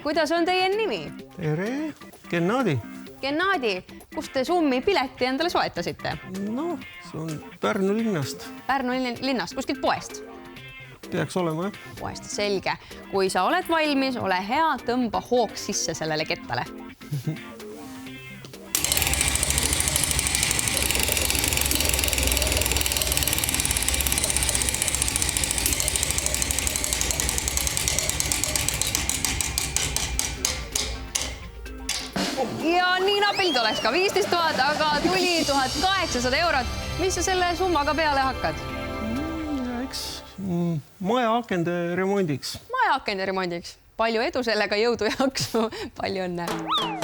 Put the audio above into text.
kuidas on teie nimi? Tere, Gennadi. Gennadi, kust te Summi pileti endale soetasite? No, see on Pärnu linnast. Pärnu linnast, kuskilt poest? Peaks olema, jah. Poest, selge. Kui sa oled valmis, ole hea, tõmba hoog sisse sellele kettale. Ja nii napilt oleks ka 15 000, aga tuli 1800 eurot. Mis sa selle summaga peale hakkad? Eks maja akende remondiks. Maja akende remondiks. Palju edu sellega, jõudu jaksu. Palju õnne.